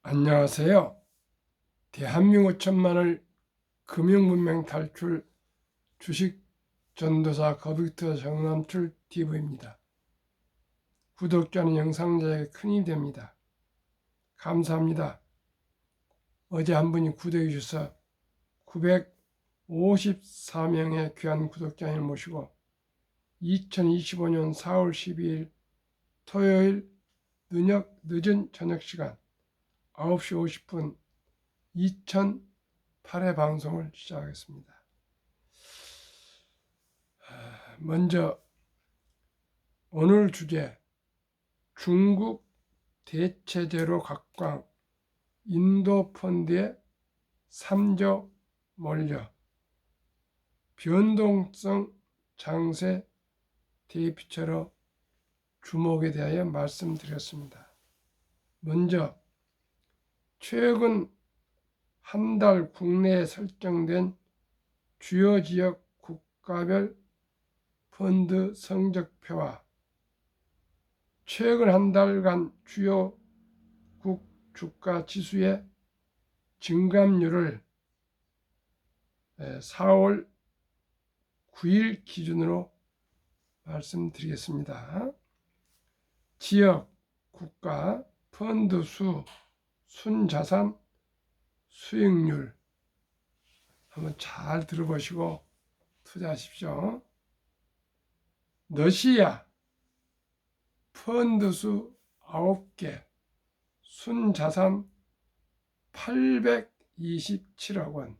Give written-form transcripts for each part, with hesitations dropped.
안녕하세요. 대한민국 천만을 금융문명 탈출 주식 전도사 거빅터 정남출 TV입니다. 구독자는 영상자에게 큰 힘이 됩니다. 감사합니다. 어제 한 분이 구독해 주셔서 954명의 귀한 구독자님을 모시고 2025년 4월 12일 토요일 늦은 저녁 시간 9시 50분 2008회 방송을 시작하겠습니다. 먼저 오늘 주제 중국 대체제로 각광 인도 펀드에 3조 몰려 변동성 장세 대비처로 주목에 대하여 말씀드렸습니다. 먼저 최근 한 달 국내에 설정된 주요 지역 국가별 펀드 성적표와 최근 한 달간 주요국 주가 지수의 증감률을 4월 9일 기준으로 말씀드리겠습니다. 지역, 국가, 펀드 수, 순자산, 수익률 한번 잘 들어보시고 투자하십시오. 러시아 펀드 수 9개, 순자산 827억 원,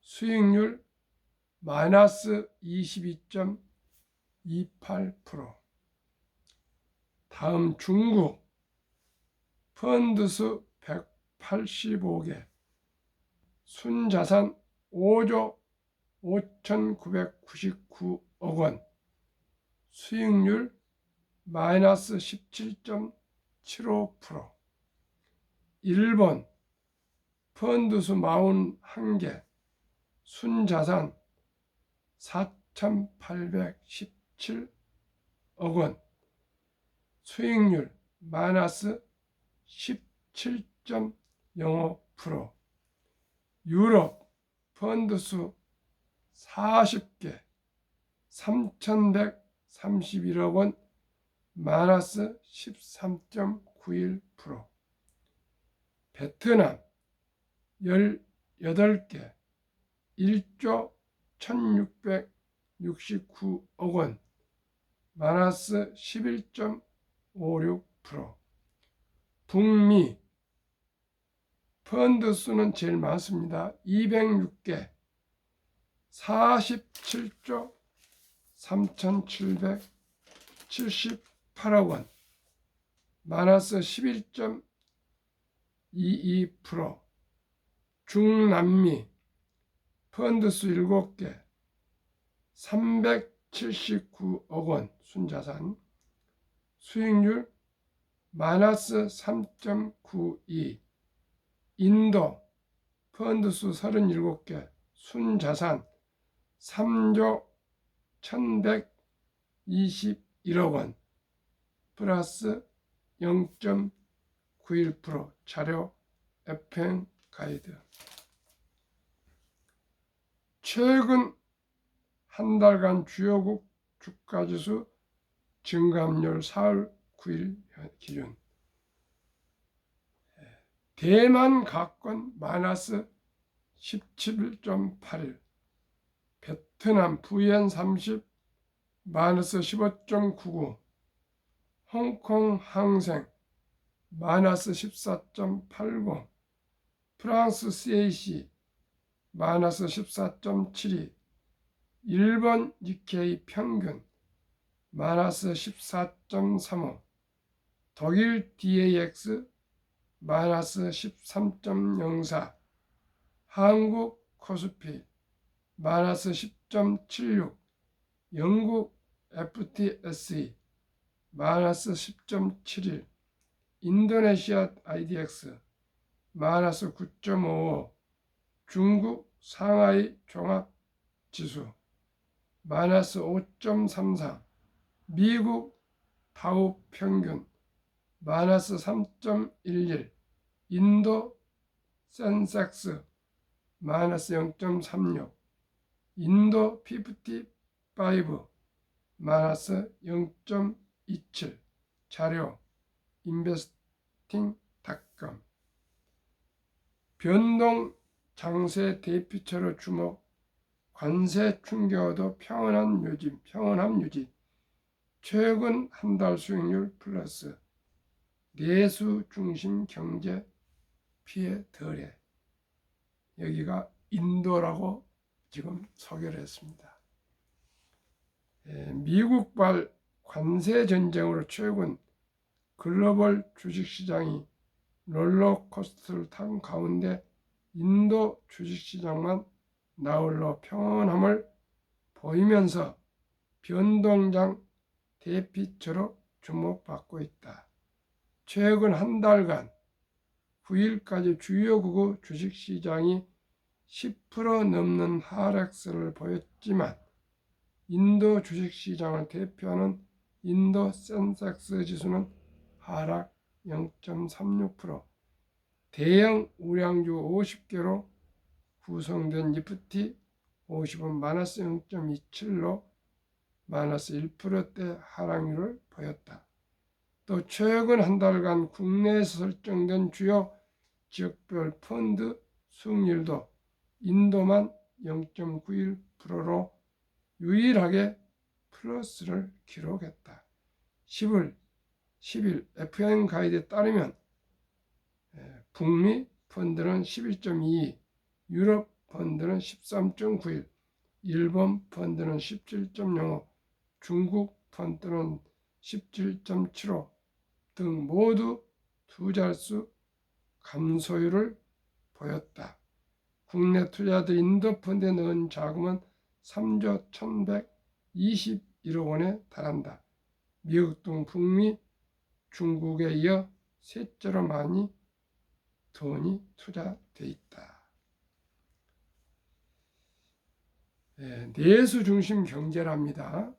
수익률 마이너스 22.28%. 다음 중국 펀드 수 185개, 순자산 5조 5,999억 원, 수익률 마이너스 17.75%. 일본 펀드수 41개, 순자산 4,817억 원, 수익률 마이너스 17.05%. 유럽 펀드수 40개, 3,131억 원, 마이너스 13.91%. 베트남 18개, 1조 1,669억 원, 마이너스 11.56%. 북미 펀드 수는 제일 많습니다. 206개, 47조 3,778억 원, 마이너스 11.22%. 중남미 펀드 수 7개, 379억 원, 순자산, 수익률 마이너스 3.92. 인도 펀드 수 37개, 순자산 3조 1,121억 원, 플러스 0.91%. 자료 FM 가이드. 최근 한 달간 주요국 주가지수 증감률 4월 9일 기준. 대만 가권 마이너스 17.81, 베트남 부엔 30 마이너스 15.99, 홍콩 항생 마이너스 14.80, 프랑스 CAC 마이너스 14.72, 일본 니케이 평균 마이너스 14.35, 독일 DAX 마이너스 13.04, 한국 코스피 마이너스 10.76, 영국 FTSE 마이너스 10.71, 인도네시아 IDX 마이너스 9.55, 중국 상하이 종합지수 마이너스 5.34, 미국 다우 평균 마이너스 3.11, 인도 센섹스 마이너스 0.36, 인도 55 마이너스 0.27. 자료 investing.com. 변동 장세 대피처로 주목, 관세 충격도 평온함 유지, 최근 한 달 수익률 플러스, 내수 중심 경제 피해 덜해. 여기가 인도라고 지금 소개를 했습니다. 미국발 관세 전쟁으로 최근 글로벌 주식시장이 롤러코스터를 탄 가운데 인도 주식시장만 나홀로 평온함을 보이면서 변동장 대피처로 주목받고 있다. 최근 한 달간 9일까지 주요국 주식시장이 10% 넘는 하락세를 보였지만 인도 주식시장을 대표하는 인도 센섹스 지수는 하락 0.36%, 대형 우량주 50개로 구성된 니프티 50은 마이너스 0.27로 마이너스 1%대 하락률을 보였다. 또 최근 한 달간 국내에서 설정된 주요 지역별 펀드 수익률도 인도만 0.91%로 유일하게 플러스를 기록했다. 10일 FN 가이드에 따르면 북미 펀드는 11.22, 유럽 펀드는 13.91, 일본 펀드는 17.05, 중국 펀드는 17.75 등 모두 두 자릿수 감소율을 보였다. 국내 투자자들이 인도 펀드에 넣은 자금은 3조 1121억 원에 달한다. 미국 등 북미, 중국에 이어 셋째로 많이 돈이 투자돼 있다. 내수 중심 경제랍니다.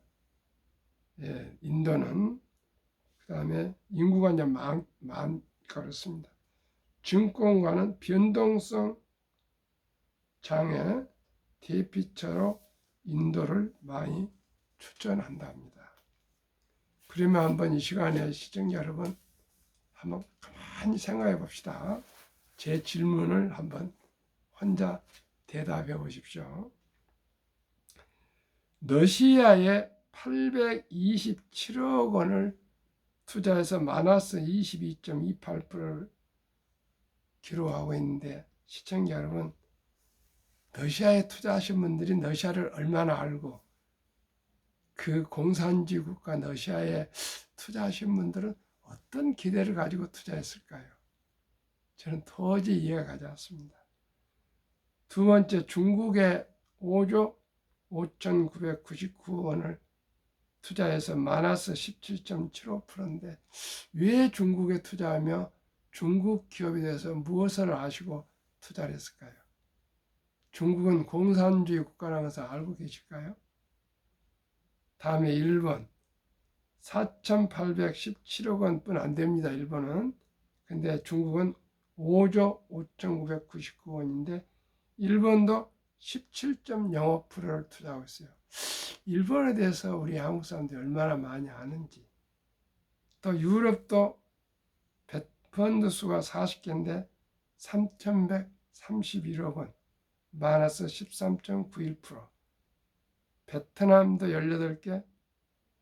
인도는 그 다음에 인구가 이제 그렇습니다. 증권가는 변동성 장애 대피처로 인도를 많이 추천한답니다. 그러면 한번 이 시간에 시청자 여러분 한번 가만히 생각해 봅시다. 제 질문을 한번 혼자 대답해 보십시오. 러시아에 827억 원을 투자해서 마이너스 22.28%를 기록하고 있는데 시청자 여러분, 러시아에 투자하신 분들이 러시아를 얼마나 알고 그 공산주의 국가 러시아에 투자하신 분들은 어떤 기대를 가지고 투자했을까요? 저는 도저히 이해가 가지 않습니다. 두 번째, 중국에 5조 5,999원을 투자해서 마이너스 17.75%인데 왜 중국에 투자하며 중국 기업에 대해서 무엇을 아시고 투자를 했을까요? 중국은 공산주의 국가라는 것을 알고 계실까요? 다음에 일본 4,817억 원뿐 안 됩니다. 일본은. 근데 중국은 5조 5,999원인데 일본도 17.05%를 투자하고 있어요. 일본에 대해서 우리 한국 사람들이 얼마나 많이 아는지. 또 유럽도 펀드 수가 40개인데 3,131억 원, 마이너스 13.91%. 베트남도 18개,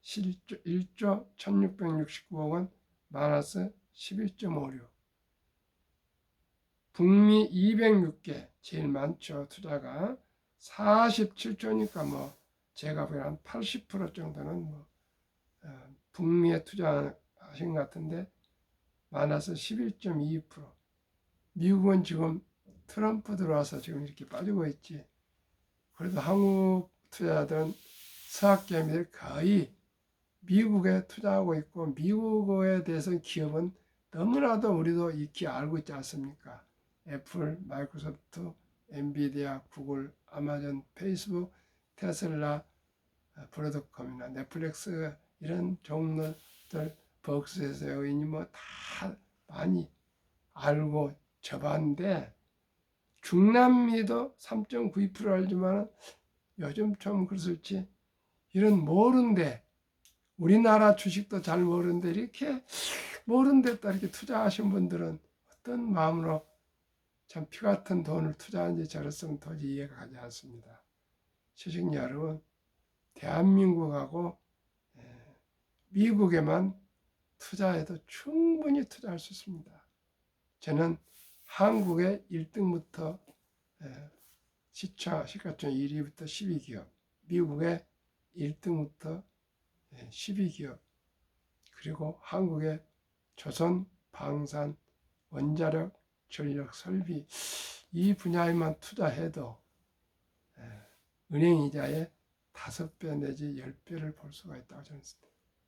1조 1,669억 원, 마이너스 11.56. 북미 206개, 제일 많죠. 투자가 47조니까 뭐 제가 보기엔 한 80% 정도는 북미에 투자하신 것 같은데 마이너스 11.22%. 미국은 지금 트럼프 들어와서 지금 이렇게 빠지고 있지. 그래도 한국 투자자들은 서학개미들 거의 미국에 투자하고 있고 미국에 대해서 기업은 너무나도 우리도 익히 알고 있지 않습니까? 애플, 마이크로소프트, 엔비디아, 구글, 아마존, 페이스북, 테슬라, 브로드컴이나 넷플릭스 이런 종류들 버크스에서 여인이 뭐 다 많이 알고 접한데 중남미도 3.92% 알지만 요즘 좀 그랬을지 이런 모르는데 우리나라 주식도 잘 모르는데 이렇게 모르는 데다 이렇게 투자하신 분들은 어떤 마음으로 참 피 같은 돈을 투자하는지 저로서는 도저히 이해가 가지 않습니다. 시청자 여러분, 대한민국하고 미국에만 투자해도 충분히 투자할 수 있습니다. 저는 한국의 1등부터 시가총 1위부터 12기업, 미국의 1등부터 12기업, 그리고 한국의 조선, 방산, 원자력, 전력, 설비 이 분야에만 투자해도 은행 이자의 5배 내지 10배를 볼 수가 있다고 저는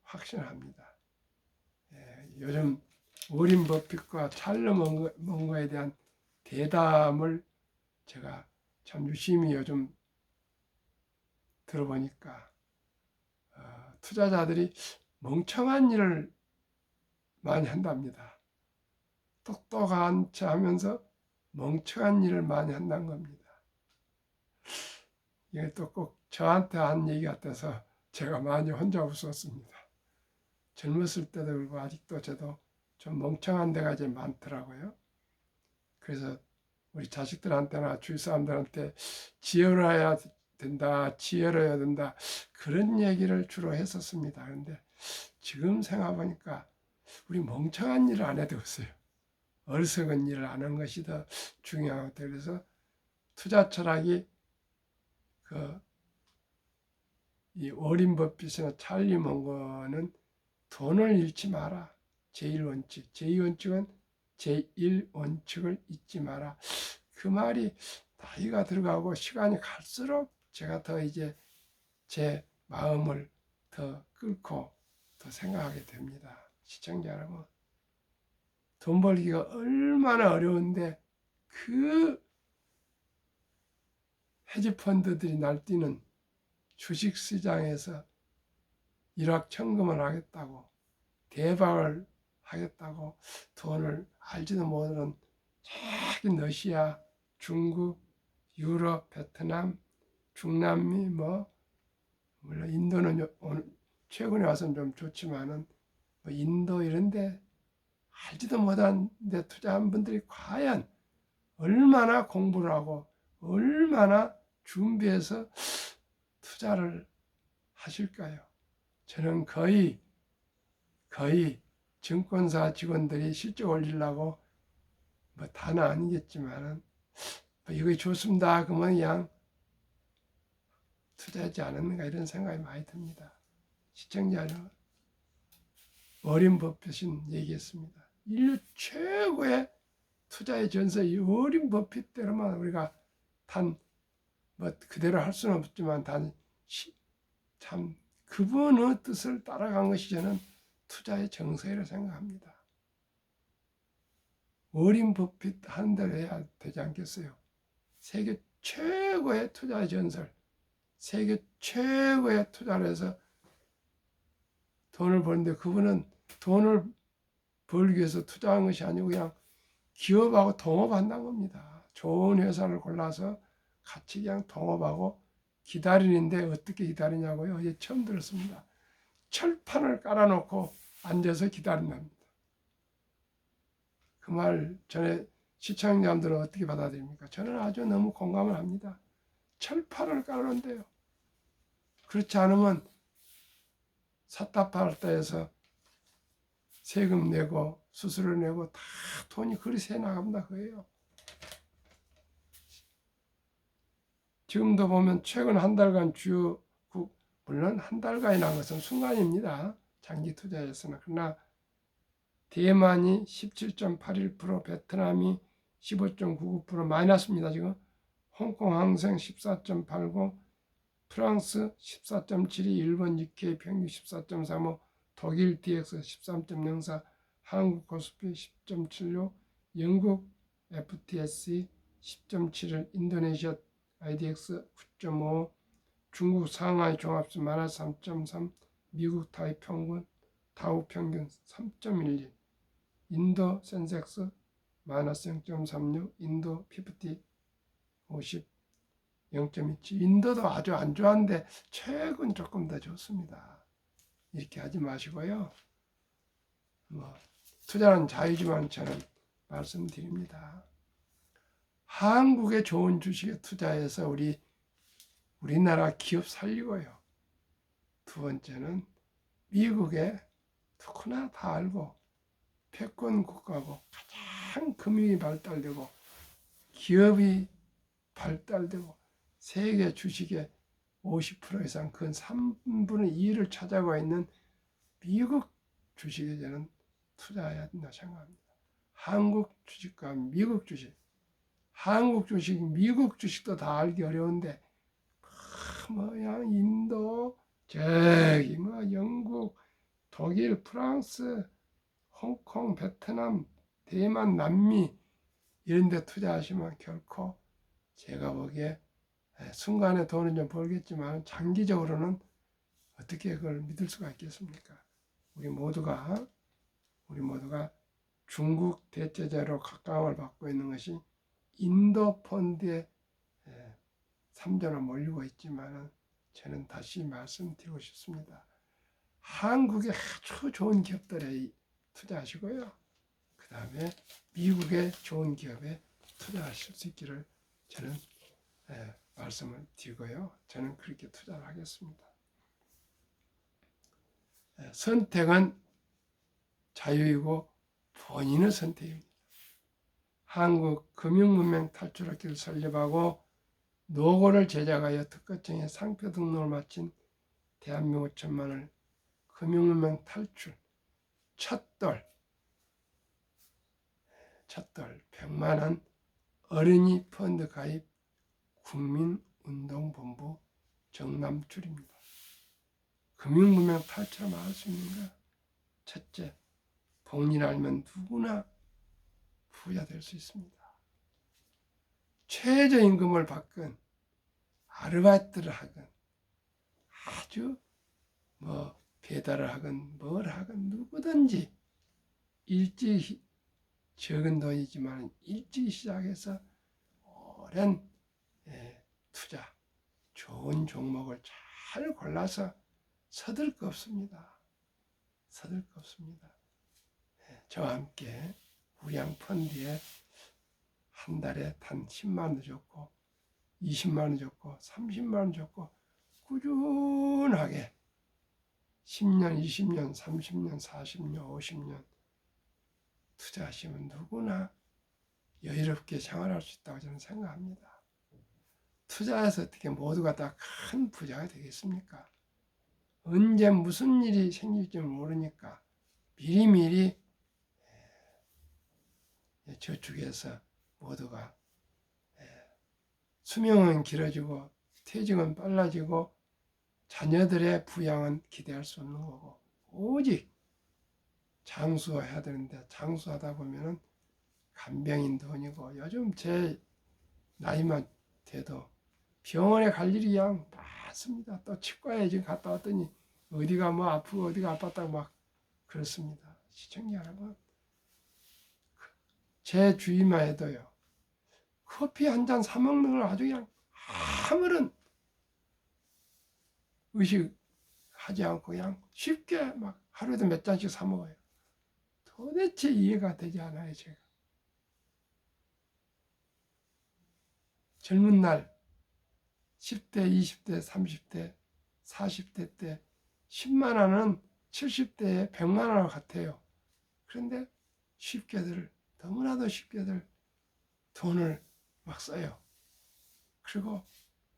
확신합니다. 요즘 워린 버핏과 찰리 멍거에 대한 대담을 제가 참 유심히 요즘 들어보니까 투자자들이 멍청한 일을 많이 한답니다. 똑똑한 체 하면서 멍청한 일을 많이 한다는 겁니다. 이게 또 꼭 저한테 한 얘기 같아서 제가 많이 혼자 웃었습니다. 젊었을 때도 그렇고 아직도 저도 좀 멍청한 데가 이제 많더라고요. 그래서 우리 자식들한테나 주위 사람들한테 지혜로워야 된다, 지혜로워야 된다 그런 얘기를 주로 했었습니다. 그런데 지금 생각해보니까 우리 멍청한 일을 안 해도 없어요. 어리석은 일을 안 하는 것이 더 중요하고 그래서 투자 철학이 이 워린 버핏이나 찰리 멍거는 돈을 잃지 마라. 제1원칙. 제2원칙은 제1원칙을 잊지 마라. 그 말이 나이가 들어가고 시간이 갈수록 제가 더 이제 제 마음을 더 끓고 더 생각하게 됩니다. 시청자 여러분. 돈 벌기가 얼마나 어려운데 그 헤지펀드들이 날뛰는 주식시장에서 일확천금을 하겠다고 대박을 하겠다고 돈을 알지도 못하는 저기 러시아, 중국, 유럽, 베트남, 중남미 물론 인도는 오늘 최근에 와서는 좀 좋지만은 인도 이런데 알지도 못한 데 투자한 분들이 과연 얼마나 공부를 하고 얼마나 준비해서 투자를 하실까요? 저는 거의 증권사 직원들이 실적 올리려고 다는 아니겠지만은 이거 좋습니다. 그러면 그냥 투자하지 않았는가 이런 생각이 많이 듭니다. 시청자 여러분, 워린 버핏은 얘기했습니다. 인류 최고의 투자의 전설 이 워린 버핏대로만 우리가 그대로 할 수는 없지만 참 그분의 뜻을 따라간 것이 저는 투자의 정석이라고 생각합니다. 워린 버핏 하는 대로 해야 되지 않겠어요? 세계 최고의 투자의 전설, 세계 최고의 투자를 해서 돈을 버는데 그분은 돈을 벌기 위해서 투자한 것이 아니고 그냥 기업하고 동업한다는 겁니다. 좋은 회사를 골라서 같이 그냥 동업하고 기다리는데 어떻게 기다리냐고요? 어제 처음 들었습니다. 철판을 깔아놓고 앉아서 기다린답니다. 그 말 전에 시청자분들은 어떻게 받아들입니까? 저는 아주 너무 공감을 합니다. 철판을 깔아놓은대요. 그렇지 않으면 샀다 팔았다 해서 세금 내고 수수료 내고 다 돈이 그리 새 나갑니다. 그거예요. 지금도 보면 최근 한 달간 주요 물론 한 달간이 난 것은 순간입니다. 장기 투자에서는. 그러나 대만이 17.81%, 베트남이 15.99% 마이너스입니다. 지금 홍콩 항생 14.89, 프랑스 14.72, 일본 니케이 평균 14.35, 독일 DX 13.04, 한국 코스피 10.76, 영국 FTSE 10.71, 인도네시아 IDX 9.5, 중국 상하이 종합지 마이너스 3.3, 미국 타이 평균 다우 평균 3.12, 인도 센섹스 마이너스 0.36, 인도 50, 50, 0.27. 인도도 아주 안 좋았는데 최근 조금 더 좋습니다. 이렇게 하지 마시고요. 투자는 자유지만 저는 말씀드립니다. 한국의 좋은 주식에 투자해서 우리나라 기업 살리고요. 두 번째는 미국에 누구나 다 알고 패권 국가고 가장 금융이 발달되고 기업이 발달되고 세계 주식의 50% 이상 그 3분의 2를 차지하고 있는 미국 주식에 저는 투자해야 된다 생각합니다. 한국 주식과 미국 주식, 한국 주식, 미국 주식도 다 알기 어려운데 인도, 저기 영국, 독일, 프랑스, 홍콩, 베트남, 대만, 남미 이런 데 투자하시면 결코 제가 보기에 순간에 돈은 좀 벌겠지만 장기적으로는 어떻게 그걸 믿을 수가 있겠습니까? 우리 모두가 중국 대체제로 각광을 받고 있는 것이 인도 펀드에 3조나 몰리고 있지만 저는 다시 말씀드리고 싶습니다. 한국의 아주 좋은 기업들에 투자하시고요. 그 다음에 미국의 좋은 기업에 투자하실 수 있기를 저는 말씀을 드리고요. 저는 그렇게 투자를 하겠습니다. 선택은 자유이고 본인의 선택입니다. 한국 금융문명 탈출학교를 설립하고 노고를 제작하여 특허청에 상표 등록을 마친 대한민국 천만을 금융문명 탈출 첫돌 100만원 어린이 펀드 가입 국민운동본부 정남출입니다. 금융문명 탈출하면 할 수 있는가? 첫째, 본인 알면 누구나 부자 될 수 있습니다. 최저임금을 받건 아르바이트를 하건 아주 배달을 하건 뭘 하건 누구든지 일찍 적은 돈이지만 일찍 시작해서 오랜 투자 좋은 종목을 잘 골라서 서둘 거 없습니다. 서둘 거 없습니다. 저와 함께 우량 펀드에 한 달에 단 10만 원 줬고 20만 원 줬고 30만 원 줬고 꾸준하게 10년, 20년, 30년, 40년, 50년 투자하시면 누구나 여유롭게 생활할 수 있다고 저는 생각합니다. 투자해서 어떻게 모두가 다 큰 부자가 되겠습니까? 언제 무슨 일이 생길지 모르니까 미리미리 저축해서 모두가 수명은 길어지고 퇴직은 빨라지고 자녀들의 부양은 기대할 수 없는 거고 오직 장수해야 되는데 장수하다 보면은 간병인 돈이고 요즘 제 나이만 돼도 병원에 갈 일이 그냥 많습니다. 또 치과에 지금 갔다 왔더니 어디가 아프고 어디가 아팠다고 막 그렇습니다. 시청자 여러분, 제 주위만 해도요. 커피 한 잔 사 먹는 걸 아주 그냥 아무런 의식하지 않고 그냥 쉽게 막 하루에도 몇 잔씩 사 먹어요. 도대체 이해가 되지 않아요, 제가. 젊은 날 10대, 20대, 30대, 40대 때 10만 원은 70대에 100만 원 같아요. 그런데 쉽게들, 너무나도 쉽게들 돈을 막 써요. 그리고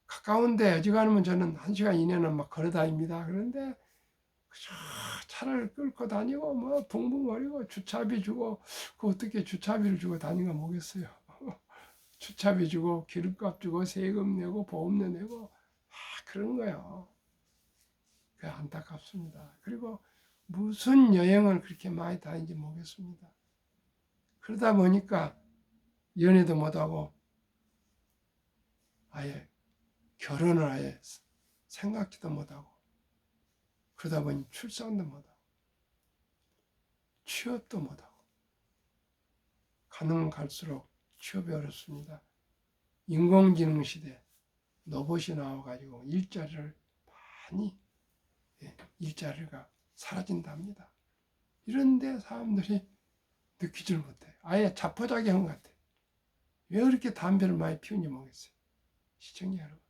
가까운데 어지간하면 저는 1시간 이내는 막 걸어 다닙니다. 그런데 차를 끌고 다니고 붕붕거리고 주차비 주고 그 어떻게 주차비를 주고 다니가 뭐겠어요. 주차비 주고 기름값 주고 세금 내고 보험료 내고 그런 거예요. 그 안타깝습니다. 그리고 무슨 여행을 그렇게 많이 다니는지 모르겠습니다. 그러다 보니까 연애도 못하고 아예 결혼을 아예 생각지도 못하고 그러다 보니 출산도 못하고 취업도 못하고 가는 갈수록 취업이 어렵습니다. 인공지능 시대 로봇이 나와가지고 일자리를 많이 일자리가 사라진답니다. 이런데 사람들이 느끼질 못해요. 아예 자포자기한 것 같아요. 왜 그렇게 담배를 많이 피우는지 모르겠어요. 시청자 여러분.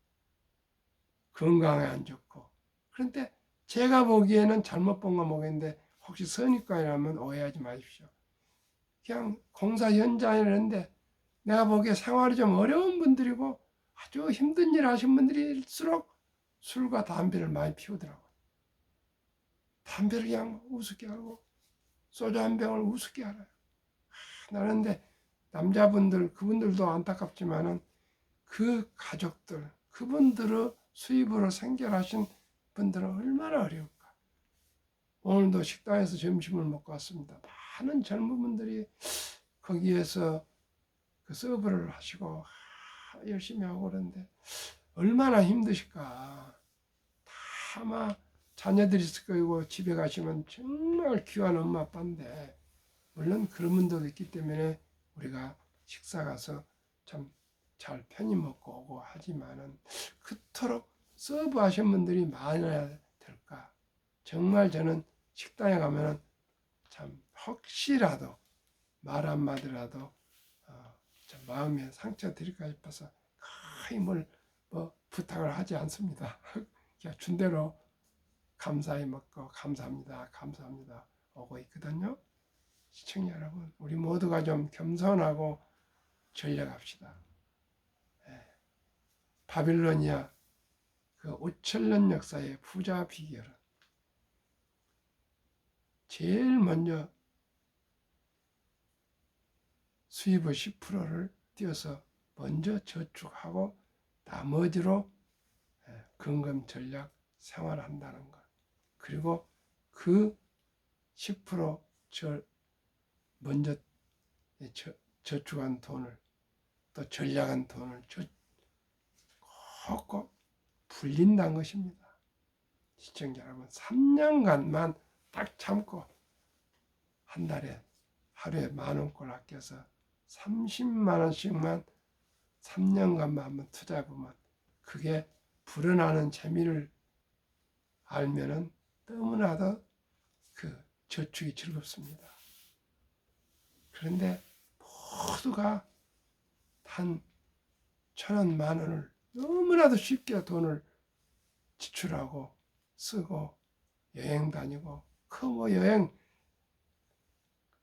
건강에 안 좋고. 그런데 제가 보기에는 잘못 본 거 모르겠는데 혹시 선입관이라면 오해하지 마십시오. 그냥 공사 현장이라는데 내가 보기에 생활이 좀 어려운 분들이고 아주 힘든 일 하신 분들일수록 술과 담배를 많이 피우더라고요. 담배를 그냥 우습게 하고 소주 한 병을 우습게 알아요. 나는데 남자분들 그분들도 안타깝지만은 그 가족들 그분들의 수입으로 생계하신 분들은 얼마나 어려울까. 오늘도 식당에서 점심을 먹고 왔습니다. 많은 젊은 분들이 거기에서 그 서브를 하시고 열심히 하고 그러는데 얼마나 힘드실까. 아마 자녀들이 있을 거고 집에 가시면 정말 귀한 엄마 아빠인데 물론 그런 분들도 있기 때문에 우리가 식사 가서 참 잘 편히 먹고 오고 하지만은 그토록 서브 하신 분들이 많아야 될까. 정말 저는 식당에 가면은 참 혹시라도 말 한마디라도 좀 마음에 상처 드릴까 싶어서 거의 뭐 부탁을 하지 않습니다. 그냥 준 대로 감사히 먹고 감사합니다. 감사합니다. 오고 있거든요. 시청자 여러분, 우리 모두가 좀 겸손하고 전략합시다. 바빌로니아 그 5천년 역사의 부자 비결은 제일 먼저 수입의 10%를 띄어서 먼저 저축하고 나머지로 근금 전략 생활한다는 것. 그리고 그 10% 먼저 저축한 돈을 또 전략한 돈을 꼭꼭 불린다는 것입니다. 시청자 여러분, 3년간만 딱 참고 한 달에 하루에 10,000원꼴 아껴서 30만 원씩만 3년간만 한번 투자해보면 그게 불어나는 재미를 알면은 너무나도 그 저축이 즐겁습니다. 그런데 모두가 한 1,000원, 10,000원을 너무나도 쉽게 돈을 지출하고 쓰고 여행 다니고 그 뭐 여행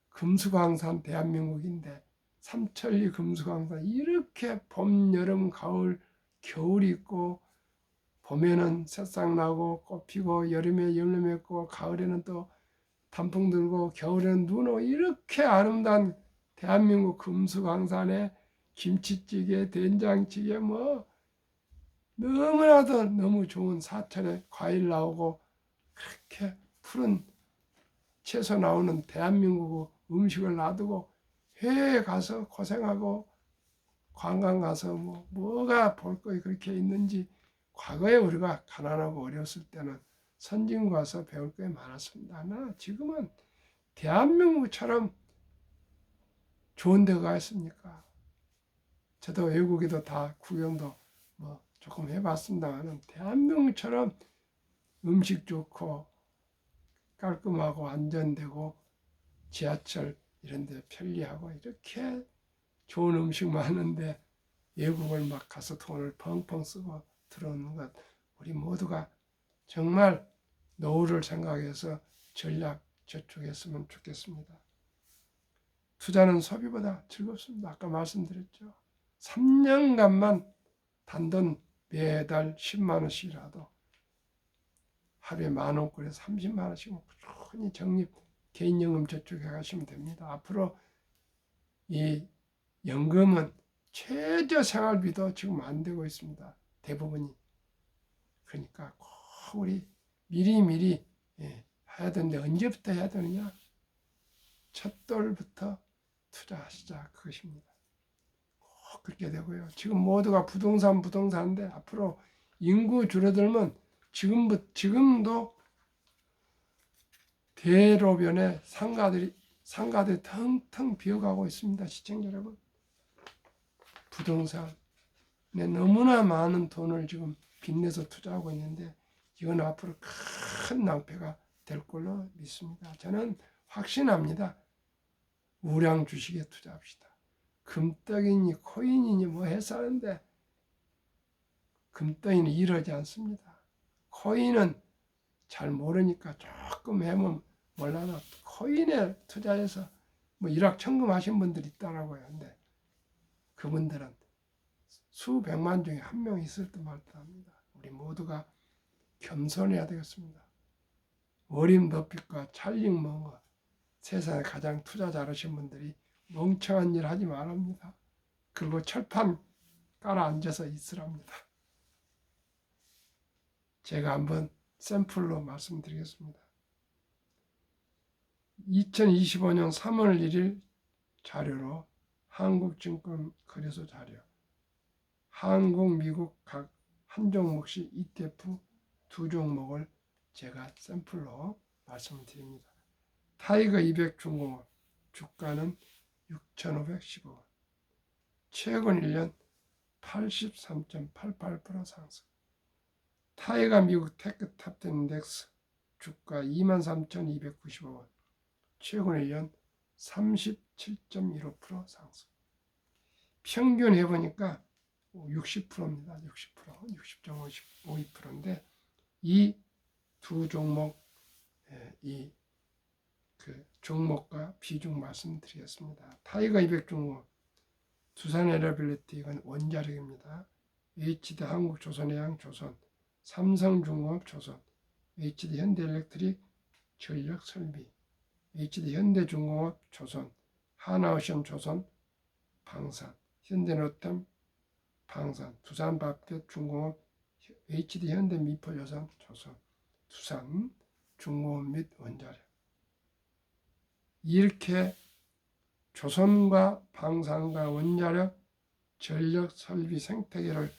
금수강산 대한민국인데 삼천리 금수강산 이렇게 봄, 여름, 가을, 겨울이 있고 봄에는 새싹 나고 꽃 피고 여름에 열매 맺고 가을에는 또 단풍 들고 겨울에는 눈 오고 이렇게 아름다운 대한민국 금수강산에 김치찌개, 된장찌개 뭐 너무나도 너무 좋은 사철에 과일 나오고 그렇게 푸른 채소 나오는 대한민국 음식을 놔두고 해외에 가서 고생하고 관광 가서 뭐가 볼 것이 그렇게 있는지 과거에 우리가 가난하고 어려웠을 때는 선진 가서 배울 게 많았습니다. 나 지금은 대한민국처럼 좋은 데가 있습니까? 저도 외국에도 다 구경도 뭐 조금 해봤습니다만 대한민국처럼 음식 좋고 깔끔하고 안전되고 지하철 이런 데 편리하고 이렇게 좋은 음식 많은데 외국을 막 가서 돈을 펑펑 쓰고 들어오는 것 우리 모두가 정말 노후를 생각해서 전략 저축했으면 좋겠습니다. 투자는 소비보다 즐겁습니다. 아까 말씀드렸죠. 3년간만 단돈 매달 10만 원씩이라도 하루에 10,000원꼴에 30만 원씩 꾸준히 적립 개인연금 저축해 가시면 됩니다. 앞으로 이 연금은 최저 생활비도 지금 안 되고 있습니다. 대부분이. 그러니까 꼭 우리 미리 해야 되는데 언제부터 해야 되느냐? 첫 돌부터 투자하시자 그것입니다. 꼭 그렇게 되고요. 지금 모두가 부동산인데 앞으로 인구 줄어들면 지금도 대로변에 상가들이 텅텅 비어가고 있습니다. 시청자 여러분. 부동산에 너무나 많은 돈을 지금 빚내서 투자하고 있는데 이건 앞으로 큰 낭패가 될 걸로 믿습니다. 저는 확신합니다. 우량 주식에 투자합시다. 금떡이니 코인이니 뭐 해서 하는데 금떡이는 이러지 않습니다. 코인은 잘 모르니까 조금 해면 몰라도 코인에 투자해서 뭐 일확천금 하신 분들이 있더라고요. 근데 그분들은 수백만 중에 한 명 있을 듯 말 듯합니다. 우리 모두가 겸손해야 되겠습니다. 워린 버핏과 찰리 머거 세상에 가장 투자 잘하신 분들이 멍청한 일 하지 말랍니다. 그리고 철판 깔아 앉아서 있으랍니다. 제가 한번 샘플로 말씀드리겠습니다. 2025년 3월 1일 자료로 한국증권거래소 자료, 한국, 미국 각 한 종목씩 ETF 두 종목을 제가 샘플로 말씀드립니다. 타이거 200 중공업 주가는 6,515원, 최근 1년 83.88% 상승. 타이거 미국 테크 탑10 인덱스 주가 23,295원, 최근 1년 37.15% 상승. 평균 해보니까 60%입니다. 60%, 60.52%인데 이 두 종목, 이 종목과 비중 말씀드리겠습니다. 타이거 200 종목, 두산 에너빌리티 이건 원자력입니다. HD 한국조선해양 조선, 삼성중공업 조선, HD 현대엘렉트릭 전력설비, HD 현대중공업 조선, 하나오션 조선, 방산, 현대노템 방산, 두산밥켓 중공업, HD 현대미포조선 조선, 두산 중공업 및 원자력. 이렇게 조선과 방산과 원자력, 전력, 설비, 생태계를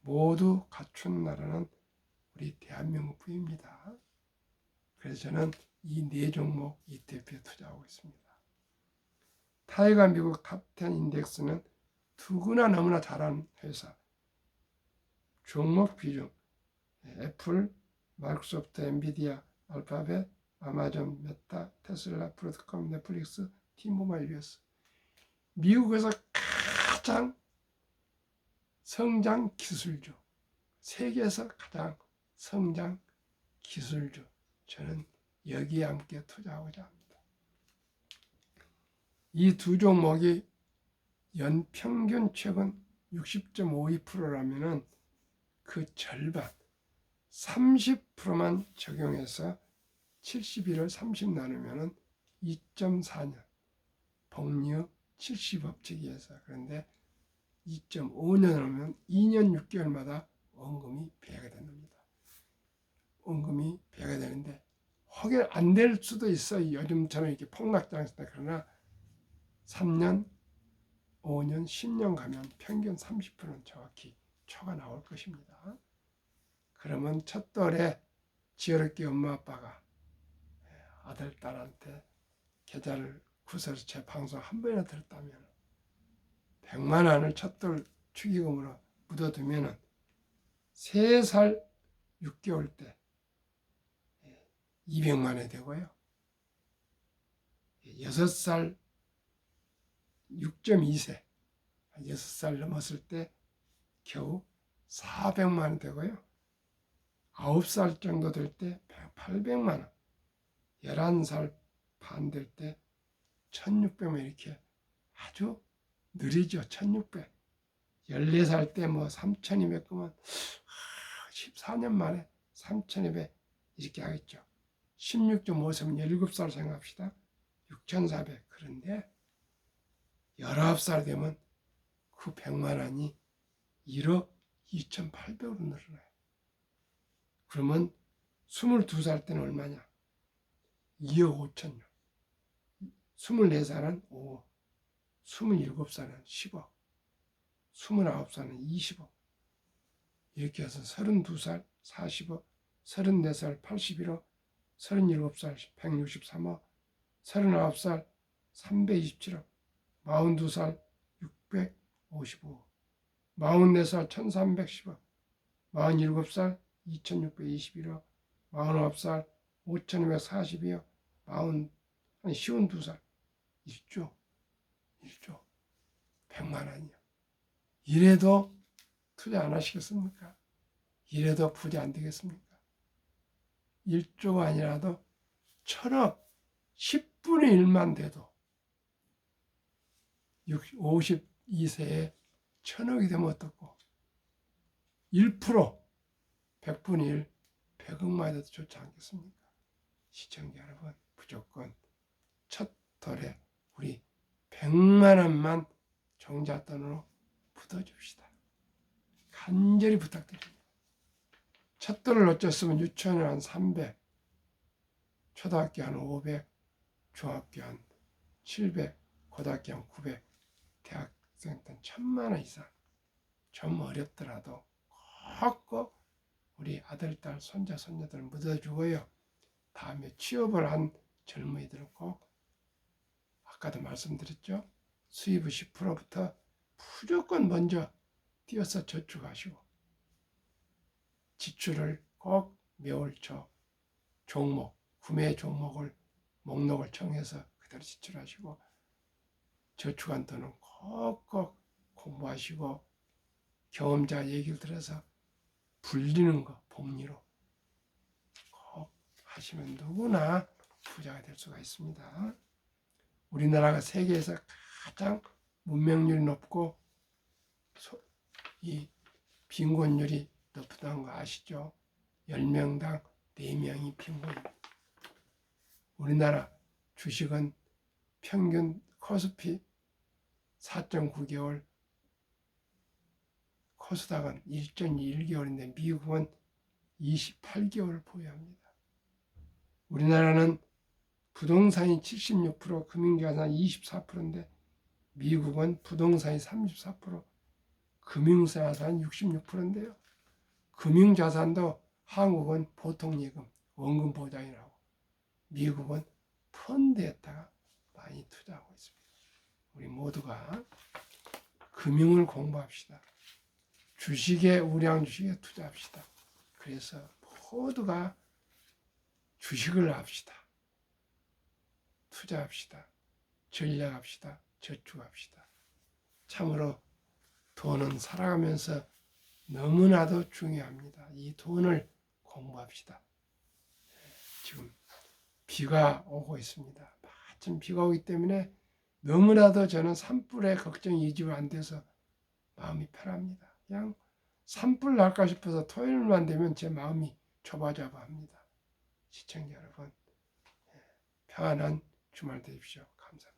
모두 갖춘 나라는 우리 대한민국입니다. 그래서 저는 이 네 종목 ETF에 투자하고 있습니다. 타이거 미국 탑10 인덱스는 누구나 너무나 잘하는 회사. 종목 비중, 애플, 마이크로소프트, 엔비디아, 알파벳, 아마존, 메타, 테슬라, 브로드컴, 넷플릭스, T모바일 US. 미국에서 가장 성장 기술주, 세계에서 가장 성장 기술주. 저는 여기에 함께 투자하고자 합니다. 이 두 종목이 연평균 최근 60.52%라면은 그 절반 30%만 적용해서 71을 30 나누면은 2.4년 복리후 70법칙에서 그런데 2.5년 하면 2년 6개월마다 원금이 배가 됩니다. 원금이 배가 되는데 혹여 안 될 수도 있어요. 요즘처럼 이렇게 폭락장세다. 그러나 3년, 5년, 10년 가면 평균 30%는 정확히 초가 나올 것입니다. 그러면 첫 돌에 지어롭게 엄마 아빠가 아들, 딸한테 계좌를 구해서 제 방송 한 번이나 들었다면 100만 원을 첫 돌 축의금으로 묻어두면 3살 6개월 때 200만 원이 되고요. 6살 6.2세 6살 넘었을 때 겨우 400만 원 되고요. 9살 정도 될 때 800만 원, 11살 반 될 때 1600만 이렇게 아주 느리죠. 1600. 14살 때 뭐 3200 그러면 14년 만에 3200 이렇게 하겠죠. 16.5세면 17살 생각합시다. 6400. 그런데 19살 되면 그 100만 원이 1억 2800으로 늘어나요. 그러면 22살 때는 얼마냐? 2억 5천요. 24살은 5억, 27살은 10억, 29살은 20억. 이렇게 해서 32살 40억, 34살 81억, 37살 163억, 39살 327억, 42살 655억, 44살 1310억, 47살 2621억, 49살 5242억, 한 52살 1조 100만 원이요. 이래도 투자 안 하시겠습니까? 이래도 부자 안 되겠습니까? 1조가 아니라도 1000억 10분의 1만 돼도 52세에 1000억이 되면 어떻고 1% 100분의 1 100억만 해도 좋지 않겠습니까? 시청자 여러분, 무조건 첫 덜에 우리 100만 원만 종잣돈으로 묻어줍시다. 간절히 부탁드립니다. 첫 돈을 어쩌으면 유치원에 한 300, 초등학교 한 500, 중학교 한 700, 고등학교 한 900, 대학생 때는 1000만 원 이상. 좀 어렵더라도 꼭 우리 아들, 딸, 손자, 손녀들 묻어주고요. 다음에 취업을 한 젊은이들은 꼭 아까도 말씀드렸죠. 수입의 10%부터 무조건 먼저 띄어서 저축하시고 지출을 꼭 매월 초 종목, 구매 종목을 목록을 정해서 그대로 지출하시고 저축한 돈은 꼭꼭 공부하시고 경험자 얘기를 들어서 불리는 거 복리로 꼭 하시면 누구나 부자가 될 수가 있습니다. 우리나라가 세계에서 가장 문명률이 높고 이 빈곤율이 높다는 거 아시죠? 10명당 4명이 빈곤입니다. 우리나라 주식은 평균 코스피 4.9개월, 코스닥은 1.21개월인데 미국은 28개월을 보유합니다. 우리나라는 부동산이 76%, 금융자산이 24%인데 미국은 부동산이 34%, 금융자산이 66%인데요. 금융자산도 한국은 보통예금, 원금 보장이라고 미국은 펀드에다가 많이 투자하고 있습니다. 우리 모두가 금융을 공부합시다. 주식에 우량 주식에 투자합시다. 그래서 모두가 주식을 합시다. 투자합시다. 전략합시다. 저축합시다. 참으로 돈은 살아가면서 너무나도 중요합니다. 이 돈을 공부합시다. 지금 비가 오고 있습니다. 마침 비가 오기 때문에 너무나도 저는 산불에 걱정이 이지가 안 돼서 마음이 편합니다. 그냥 산불 날까 싶어서 토요일만 되면 제 마음이 조바조바합니다. 시청자 여러분, 평안한 주말 되십시오. 감사합니다.